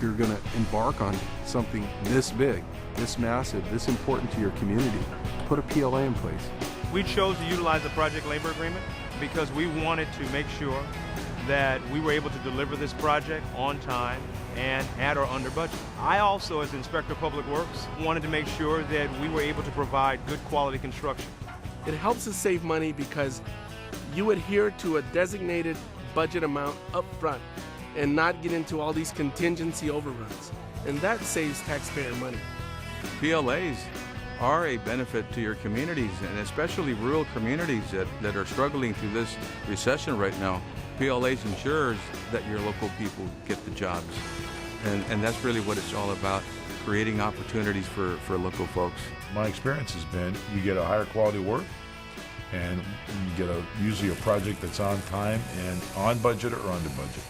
if you're going to embark on something this big, this massive, this important to your community, put a PLA in place. We chose to utilize the project labor agreement because we wanted to make sure that we were able to deliver this project on time and at or under budget. I also, as Inspector of Public Works, wanted to make sure that we were able to provide good quality construction. It helps us save money because you adhere to a designated budget amount up front and not get into all these contingency overruns. And that saves taxpayer money. PLAs are a benefit to your communities, and especially rural communities that are struggling through this recession right now. PLAs ensures that your local people get the jobs. And that's really what it's all about, creating opportunities for local folks. My experience has been you get a higher quality work, and you get usually a project that's on time and on budget or under budget.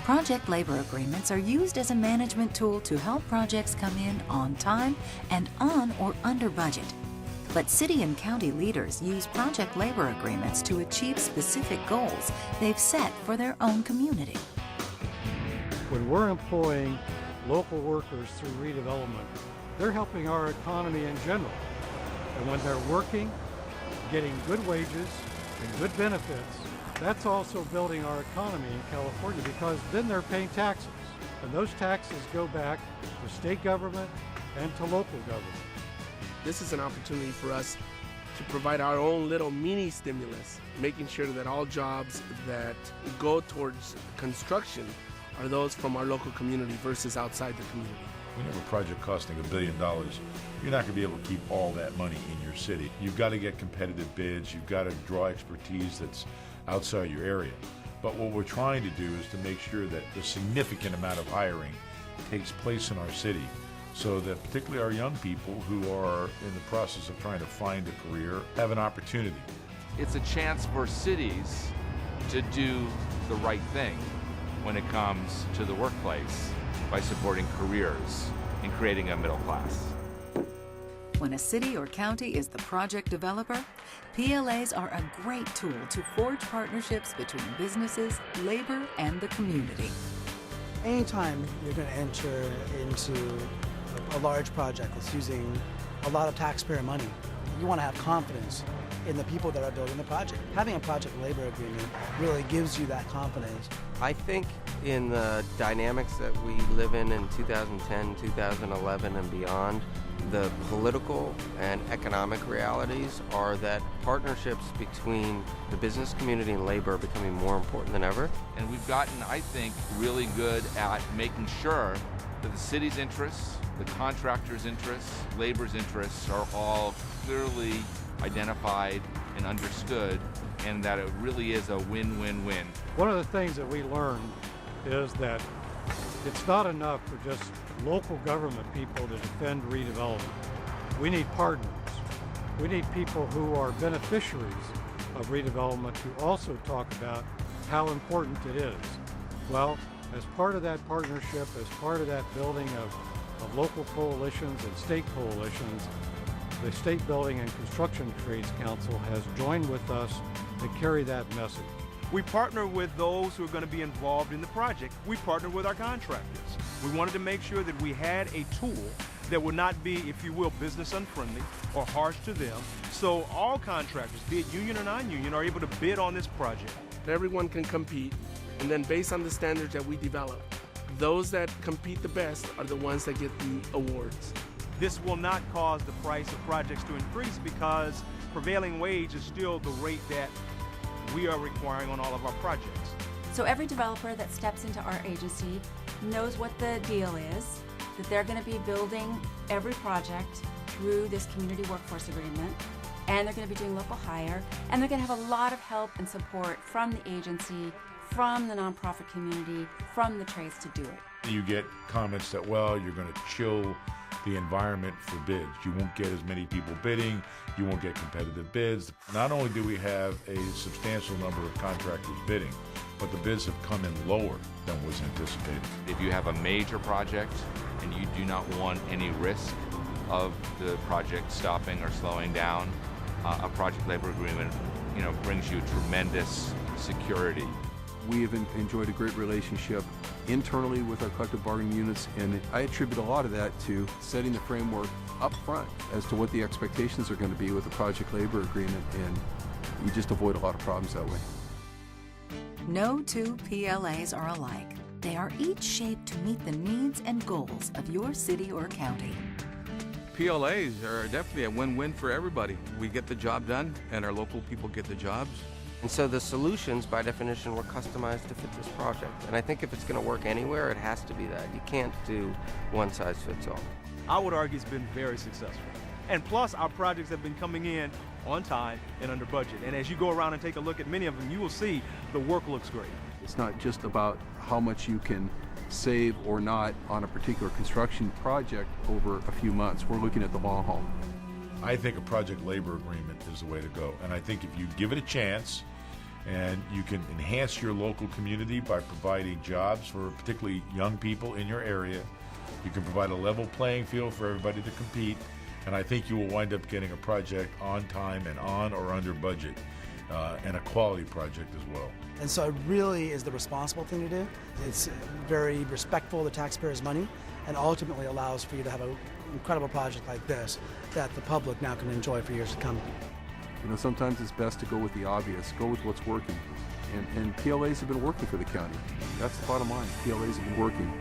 Project labor agreements are used as a management tool to help projects come in on time and on or under budget. But city and county leaders use project labor agreements to achieve specific goals they've set for their own community. When we're employing local workers through redevelopment, they're helping our economy in general. And when they're working, getting good wages and good benefits, that's also building our economy in California, because then they're paying taxes. And those taxes go back to state government and to local government. This is an opportunity for us to provide our own little mini stimulus, making sure that all jobs that go towards construction are those from our local community versus outside the community. When you have a project costing $1 billion, you're not going to be able to keep all that money in your city. You've got to get competitive bids. You've got to draw expertise that's outside your area. But what we're trying to do is to make sure that the significant amount of hiring takes place in our city, so that particularly our young people who are in the process of trying to find a career have an opportunity. It's a chance for cities to do the right thing when it comes to the workplace by supporting careers and creating a middle class. When a city or county is the project developer, PLAs are a great tool to forge partnerships between businesses, labor, and the community. Anytime you're going to enter into a large project that's using a lot of taxpayer money, you want to have confidence in the people that are building the project. Having a project labor agreement really gives you that confidence. I think in the dynamics that we live in 2010, 2011 and beyond, the political and economic realities are that partnerships between the business community and labor are becoming more important than ever. And we've gotten, I think, really good at making sure that the city's interests, the contractor's interests, labor's interests are all clearly identified and understood, and that it really is a win-win-win. One of the things that we learned is that it's not enough for just local government people to defend redevelopment. We need partners. We need people who are beneficiaries of redevelopment to also talk about how important it is. Well, as part of that partnership, as part of that building of local coalitions and state coalitions, the State Building and Construction Trades Council has joined with us to carry that message. We partner with those who are going to be involved in the project. We partner with our contractors. We wanted to make sure that we had a tool that would not be, if you will, business unfriendly or harsh to them. So all contractors, be it union or non-union, are able to bid on this project. Everyone can compete, and then based on the standards that we develop, those that compete the best are the ones that get the awards. This will not cause the price of projects to increase because prevailing wage is still the rate that we are requiring on all of our projects. So every developer that steps into our agency knows what the deal is, that they're going to be building every project through this community workforce agreement, and they're going to be doing local hire, and they're going to have a lot of help and support from the agency, from the nonprofit community, from the trades to do it. You get comments that, well, you're going to chill the environment for bids. You won't get as many people bidding, you won't get competitive bids. Not only do we have a substantial number of contractors bidding, but the bids have come in lower than was anticipated. If you have a major project and you do not want any risk of the project stopping or slowing down, a project labor agreement, brings you tremendous security. We have enjoyed a great relationship internally with our collective bargaining units, and I attribute a lot of that to setting the framework up front as to what the expectations are going to be with the project labor agreement, and you just avoid a lot of problems that way. No two PLAs are alike. They are each shaped to meet the needs and goals of your city or county. PLAs are definitely a win-win for everybody. We get the job done, and our local people get the jobs. And so the solutions, by definition, were customized to fit this project. And I think if it's going to work anywhere, it has to be that. You can't do one size fits all. I would argue it's been very successful. And plus, our projects have been coming in on time and under budget. And as you go around and take a look at many of them, you will see the work looks great. It's not just about how much you can save or not on a particular construction project over a few months. We're looking at the long haul. I think a project labor agreement is the way to go. And I think if you give it a chance and you can enhance your local community by providing jobs for particularly young people in your area, you can provide a level playing field for everybody to compete, and I think you will wind up getting a project on time and on or under budget, and a quality project as well. And so it really is the responsible thing to do. It's very respectful of the taxpayers' money and ultimately allows for you to have an incredible project like this that the public now can enjoy for years to come. You know, sometimes it's best to go with the obvious, go with what's working. And PLAs have been working for the county. That's the bottom line. PLAs have been working.